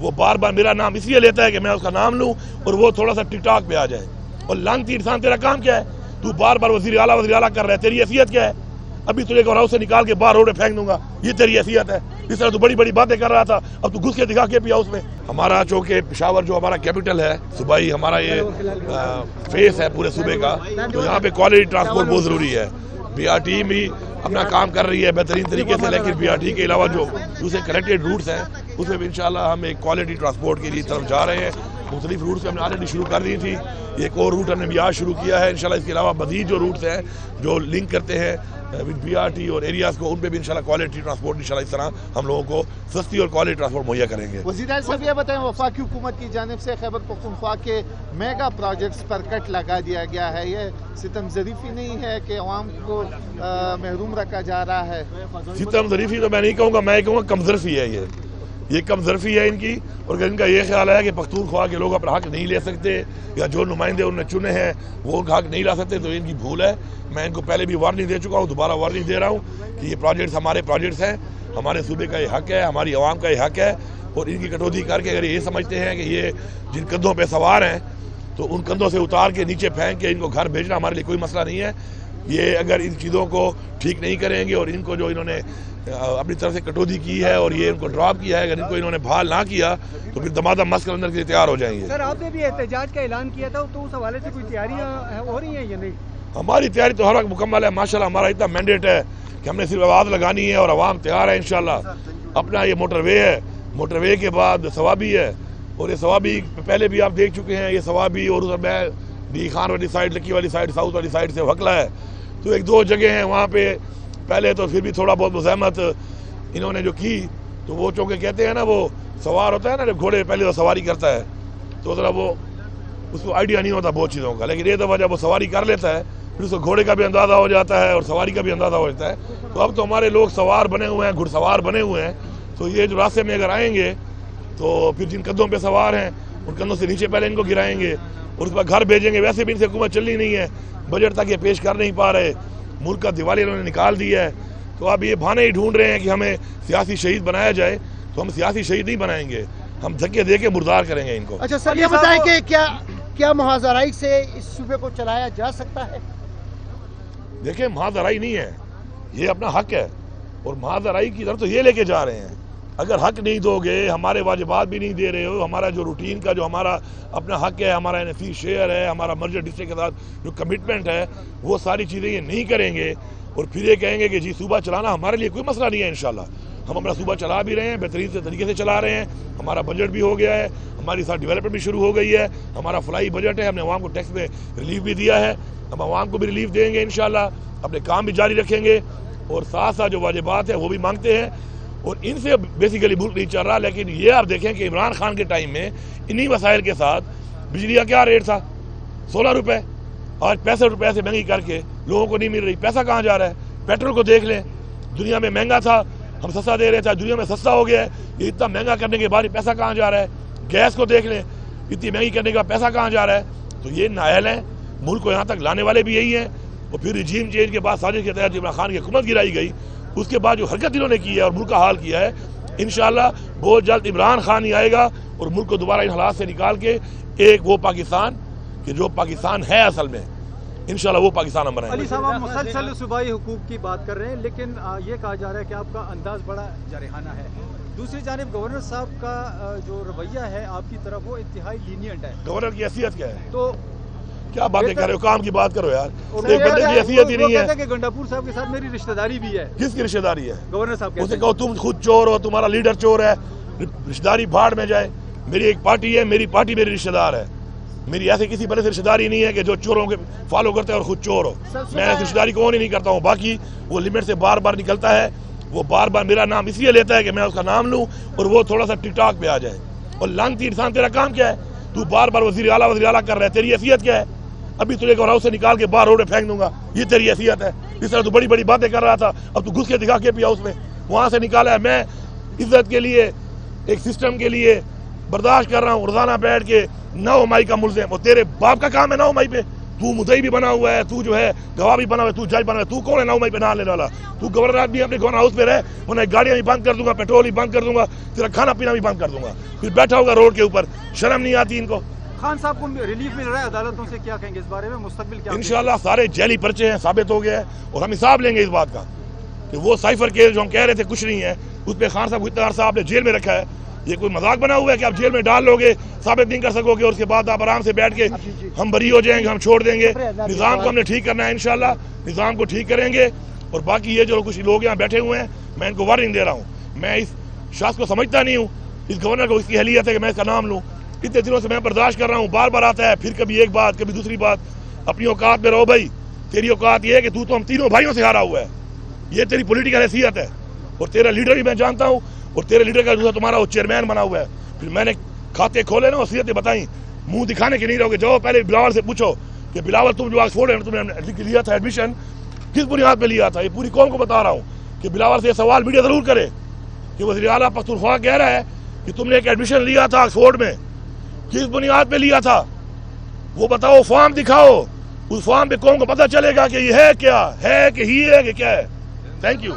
وہ بار بار میرا نام اس لیے لیتا ہے کہ میں اس کا نام لوں اور وہ تھوڑا سا ٹک ٹاک پہ آ جائے. اور لانتی انسان تیرا کام کیا ہے؟ تو بار بار وزیر اعلیٰ کر رہا ہے. تیری حیثیت کیا ہے؟ ابھی تجھے گور ہاؤس سے نکال کے باہر روڈ پہ پھینک دوں گا، یہ تیری حیثیت ہے؟ اس طرح تو بڑی بڑی باتیں کر رہا تھا، اب تو گھس کے دکھا کے پیا اس میں. ہمارا چونکہ پشاور جو ہمارا کیپٹل ہے صوبائی، ہمارا یہ فیس ہے پورے صوبے کا، تو یہاں پہ کوالٹی ٹرانسپورٹ بہت ضروری ہے. بی آر ٹی بھی اپنا کام کر رہی ہے بہترین طریقے سے، لیکن بی آر ٹی کے علاوہ جو دوسرے کنیکٹڈ روٹس ہیں اس میں بھی انشاءاللہ ہم ایک کوالٹی ٹرانسپورٹ کے لیے طرف جا رہے ہیں. مختلف روٹس ہم نے آلریڈی شروع کر دی تھی، ایک اور روٹ ہم نے بھی آج شروع کیا ہے انشاءاللہ. اس کے علاوہ مزید جو روٹس ہیں جو لنک کرتے ہیں بی آر ٹی اور ایریاز کو، ان پہ بھی انشاءاللہ کوالٹی ٹرانسپورٹ انشاءاللہ اس طرح ہم لوگوں کو سستی اور کوالٹی ٹرانسپورٹ مہیا کریں گے. وزیر اعظم صاحب یہ بتائیں، وفاقی حکومت کی جانب سے خیبر پختونخوا کے میگا پروجیکٹس پر کٹ لگا دیا گیا ہے، یہ ستم ظریفی نہیں ہے کہ عوام کو محروم رکھا جا رہا ہے؟ ستم ظریفی تو میں نہیں کہوں گا، میں کہوں گا کمظرفی ہے. یہ کمظرفی ہے ان کی، اور اگر ان کا یہ خیال ہے کہ پختونخوا کے لوگ اپنا حق نہیں لے سکتے یا جو نمائندے انہوں نے چنے ہیں وہ ان کا حق نہیں لا سکتے، تو ان کی بھول ہے. میں ان کو پہلے بھی وارننگ دے چکا ہوں، دوبارہ وارننگ دے رہا ہوں کہ یہ پروجیکٹس ہمارے پروجیکٹس ہیں، ہمارے صوبے کا یہ حق ہے، ہماری عوام کا یہ حق ہے. اور ان کی کٹوتی کر کے اگر یہ سمجھتے ہیں کہ یہ جن کندھوں پہ سوار ہیں تو ان کندھوں سے اتار کے نیچے پھینک کے ان کو گھر بھیجنا ہمارے لیے کوئی مسئلہ نہیں ہے. یہ اگر ان چیزوں کو ٹھیک نہیں کریں گے اور ان کو جو انہوں نے اپنی طرف سے کٹوتی کی ہے اور یہ ان کو ڈراپ کیا ہے، اگر ان کو انہوں نے بحال نہ کیا تو پھر دمادم مسکر اندر کے لیے تیار ہو جائیں گے. سر آپ نے بھی احتجاج کا اعلان کیا تھا، تو اس حوالے سے کوئی تیاریاں ہو رہی ہیں یا نہیں؟ ہماری تیاری تو ہر وقت مکمل ہے ماشاءاللہ. ہمارا اتنا مینڈیٹ ہے کہ ہم نے صرف آواز لگانی ہے اور عوام تیار ہے انشاءاللہ. اپنا یہ موٹر وے ہے، موٹر وے کے بعد ثوابی ہے، اور یہ ثوابی پہلے بھی آپ دیکھ چکے ہیں. یہ ثوابی اور ادھر میں ڈی خان والی سائڈ، لکی والی سائڈ، ساؤتھ والی سائڈ سے وکلا ہے، تو ایک دو جگہ ہیں وہاں پہ پہلے تو پھر بھی تھوڑا بہت مزاحمت انہوں نے جو کی، تو وہ چونکہ کہتے ہیں نا وہ سوار ہوتا ہے نا جب گھوڑے پہلے وہ سواری کرتا ہے تو ذرا وہ اس کو آئیڈیا نہیں ہوتا بہت چیزوں کا، لیکن یہ دفعہ جب وہ سواری کر لیتا ہے پھر اس کو گھوڑے کا بھی اندازہ ہو جاتا ہے اور سواری کا بھی اندازہ ہو جاتا ہے. تو اب تو ہمارے لوگ سوار بنے ہوئے ہیں، گھڑ سوار بنے ہوئے ہیں، تو یہ جو راستے میں اگر آئیں گے تو پھر جن کندھوں پہ سوار ہیں ان کندھوں سے نیچے پہلے ان کو گرائیں گے اور اس پر گھر بھیجیں گے. ویسے بھی ان سے حکومت چلنی نہیں ہے، بجٹ تک یہ پیش کر نہیں پا رہے، ملک کا دیوالی انہوں نے نکال دی ہے. تو اب یہ بہانے ہی ڈھونڈ رہے ہیں کہ ہمیں سیاسی شہید بنایا جائے، تو ہم سیاسی شہید نہیں بنائیں گے، ہم دھکے دے کے مردار کریں گے ان کو. اچھا سر یہ بتائیں کہ کیا محاذ آرائی سے اس صوبے کو چلایا جا سکتا ہے؟ دیکھیں محاذ آرائی نہیں ہے، یہ اپنا حق ہے اور محاذ آرائی کی طرف تو یہ لے کے جا رہے ہیں. اگر حق نہیں دو گے، ہمارے واجبات بھی نہیں دے رہے ہو، ہمارا جو روٹین کا جو ہمارا اپنا حق ہے، ہمارا NFC شیئر ہے، ہمارا مرجر ڈسٹرکٹ کے ساتھ جو کمٹمنٹ ہے، وہ ساری چیزیں یہ نہیں کریں گے اور پھر یہ کہیں گے کہ جی صوبہ چلانا ہمارے لیے کوئی مسئلہ نہیں ہے. انشاءاللہ ہم اپنا صوبہ چلا بھی رہے ہیں، بہترین سے طریقے سے چلا رہے ہیں. ہمارا بجٹ بھی ہو گیا ہے، ہماری ساتھ ڈیولپمنٹ بھی شروع ہو گئی ہے، ہمارا فلائی بجٹ ہے، ہم نے عوام کو ٹیکس میں ریلیف بھی دیا ہے، ہم عوام کو بھی ریلیف دیں گے انشاءاللہ. اپنے کام بھی جاری رکھیں گے اور ساتھ ساتھ جو واجبات ہیں وہ بھی مانگتے ہیں، اور ان سے بیسیکلی ملک نہیں چل رہا. لیکن یہ آپ دیکھیں کہ عمران خان کے ٹائم میں انہی وسائل کے ساتھ بجلی کا کیا ریٹ تھا؟ 16 روپے. آج 65 روپے سے مہنگی کر کے لوگوں کو نہیں مل رہی. پیسہ کہاں جا رہا ہے؟ پیٹرول کو دیکھ لیں، دنیا میں مہنگا تھا ہم سستا دے رہے تھے، دنیا میں سستا ہو گیا ہے. یہ اتنا مہنگا کرنے کے بعد پیسہ کہاں جا رہا ہے؟ گیس کو دیکھ لیں، اتنی مہنگی کرنے کا پیسہ کہاں جا رہا ہے؟ تو یہ نااہل ہیں، ملک کو یہاں تک لانے والے بھی یہی ہیں. اور پھر رجیم چینج کے بعد سازش کے تحت عمران خان کی حکومت گرائی گئی، اس کے بعد جو حرکت انہوں نے کی ہے اور ملک کا حال کیا ہے، انشاءاللہ بہت جلد عمران خان ہی آئے گا اور ملک کو دوبارہ ان حالات سے نکال کے ایک وہ پاکستان کہ جو پاکستان ہے اصل میں، انشاءاللہ وہ پاکستان ہم بنائیں گے. علی صاحب آپ مسلسل صوبائی حقوق کی بات کر رہے ہیں، لیکن یہ کہا جا رہا ہے کہ آپ کا انداز بڑا جارحانہ ہے. دوسری جانب گورنر صاحب کا جو رویہ ہے آپ کی طرف وہ انتہائی لینینٹ ہے. گورنر کی حیثیت کیا ہے؟ تو کیا باتیں کر رہے ہو؟ کام کی بات کرو یار. ایک بندے کی حیثیت ہی نہیں ہے. کہ گنڈاپور صاحب کے ساتھ میری رشتہ داری بھی ہے. کس کی رشتہ داری ہے؟ گورنر صاحب اسے کہو تم خود چور ہو، تمہارا لیڈر چور ہے، رشتہ داری بھاڑ میں جائے. میری ایک پارٹی ہے، میری پارٹی میری رشتہ دار ہے. میری ایسے کسی بڑے سے رشتہ داری نہیں ہے کہ جو چوروں کے فالو کرتے ہیں اور خود چور ہو. میں ایسی رشتہ داری کون ہی نہیں کرتا ہوں. باقی وہ لمٹ سے بار بار نکلتا ہے، وہ بار بار میرا نام اس لیے لیتا ہے کہ میں اس کا نام لوں اور وہ تھوڑا سا ٹک ٹاک پہ آ جائے. اور لانتی انسان تیرا کام کیا ہے؟ تو بار بار وزیر اعلیٰ کر رہا ہے، تیری حیثیت کیا ہے؟ ابھی تجھے گور ہاؤس سے نکال کے باہر روڈ پہ پھینک دوں گا، یہ تیری حیثیت ہے؟ اس طرح تو بڑی بڑی باتیں کر رہا تھا، اب تو گھس کے دکھا کے پیا اس میں. وہاں سے نکالا ہے. میں عزت کے لیے، ایک سسٹم کے لیے برداشت کر رہا ہوں. روزانہ بیٹھ کے 9 مئی کا ملزم، اور تیرے باپ کا کام ہے 9 مئی پہ تو مدعی بھی بنا ہوا ہے, تو جو ہے گواہ بھی بنا ہوا ہے, تو جج بنا ہوا ہے, تو کون ہے 9 مئی پہ نام لینے والا؟ تو گورنر آدمی اپنے گورنر ہاؤس پہ رہے, انہیں گاڑیاں بھی بند کر دوں گا, پیٹرول بھی بند کر دوں گا, تیرا کھانا پینا بھی بند کر دوں گا, پھر بیٹھا ہوگا روڈ کے اوپر. شرم نہیں آتی ان کو؟ خان صاحب کو ریلیف مل رہا ہے عدالتوں سے, کیا کہیں گے اس بارے میں, مستقبل کیا؟ انشاءاللہ سارے جیلی پرچے ہیں, ثابت ہو گیا ہے, اور ہم حساب لیں گے اس بات کا کہ وہ سائفر کیس جو ہم کہہ رہے تھے کچھ نہیں ہے, اس پہ خان صاحب کو اتنا عرصہ آپ نے جیل میں رکھا ہے. یہ کوئی مذاق بنا ہوا ہے کہ آپ جیل میں ڈال لو گے, ثابت نہیں کر سکو گے, اور اس کے بعد آپ آرام سے بیٹھ کے ہم بری ہو جائیں گے, ہم چھوڑ دیں گے. نظام کو ہم نے ٹھیک کرنا ہے, انشاءاللہ نظام کو ٹھیک کریں گے. اور باقی یہ جو کچھ لوگ یہاں بیٹھے ہوئے ہیں, میں ان کو وارننگ دے رہا ہوں, میں اس شخص کو سمجھتا نہیں ہوں, اس گورنر کو اس کی اہلیت ہے کہ میں اس کا نام لوں. اتنے دنوں سے میں برداشت کر رہا ہوں, بار بار آتا ہے, پھر کبھی ایک بات کبھی دوسری بات. اپنی اوقات میں رہو بھائی. تیری اوقات یہ ہے کہ تو ہم تینوں بھائیوں سے ہارا ہوا ہے, یہ تیری پولیٹیکل حیثیت ہے, اور تیرا لیڈر بھی میں جانتا ہوں, اور تیرے لیڈر کا دوسرا تمہارا وہ چیئرمین بنا ہوا ہے. پھر میں نے کھاتے کھولے نا, وصیتیں بتائیں, منہ دکھانے کے نہیں رہو گے. جاؤ پہلے بلاول سے پوچھو کہ بلاول تم جو آکسفورڈ ہے تم نے لیا تھا ایڈمیشن, کس بنیاد پہ لیا تھا؟ یہ پوری قوم کو بتا رہا ہوں کہ بلاول سے یہ سوال میڈیا ضرور کرے کہ وزیر اعلیٰ پختونخوا کہہ رہا ہے کہ تم نے ایک ایڈمیشن لیا تھا آکسفورڈ میں, کس بنیاد پہ لیا تھا؟ وہ بتاؤ, فارم دکھاؤ. اس فارم پہ قوم کو پتہ چلے گا کہ یہ ہے کیا ہے, کہ ہی ہے کہ کیا ہے. Thank you.